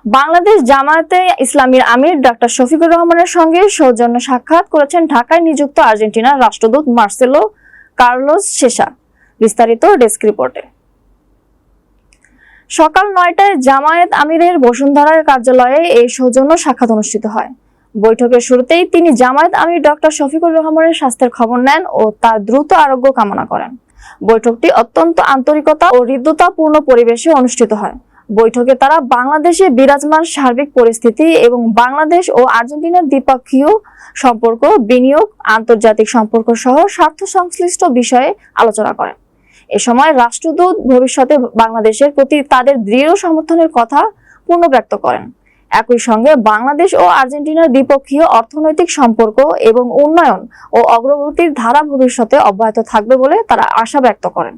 বাংলাদেশ জামায়াতে ইসলামীর আমির ডক্টর শফিকুর রহমানের সঙ্গে সৌজন্য সাক্ষাৎ করেছেন ঢাকায় নিযুক্ত আর্জেন্টিনার রাষ্ট্রদূত মার্সেলো কার্লোস সেসা। বিস্তারিত ডেস্ক রিপোর্টে। সকাল ৯টায় জামায়াত আমিরের বসুন্ধরার কার্যালয়ে এই সৌজন্য সাক্ষাৎ অনুষ্ঠিত হয়। বৈঠকের শুরুতেই তিনি জামায়াত আমির ডক্টর শফিকুর রহমানের স্বাস্থ্যের খবর নেন ও তার দ্রুত আরোগ্য কামনা করেন। বৈঠকটি অত্যন্ত আন্তরিকতা ও হৃদ্যতাপূর্ণ পরিবেশে অনুষ্ঠিত হয়। বৈঠকে তারা বাংলাদেশে বিরাজমান সার্বিক পরিস্থিতি এবং বাংলাদেশ ও আর্জেন্টিনার দ্বিপক্ষীয় সম্পর্ক, বিনিয়োগ, আন্তর্জাতিক সম্পর্ক সহ স্বার্থ সংশ্লিষ্ট বিষয়ে আলোচনা করেন। এ সময় রাষ্ট্রদূত ভবিষ্যতে বাংলাদেশের প্রতি তাদের দৃঢ় সমর্থনের কথা পুনর্ব্যক্ত করেন। একই সঙ্গে বাংলাদেশ ও আর্জেন্টিনার দ্বিপক্ষীয় অর্থনৈতিক সম্পর্ক এবং উন্নয়ন ও অগ্রগতির ধারা ভবিষ্যতে অব্যাহত থাকবে বলে তারা আশা ব্যক্ত করেন।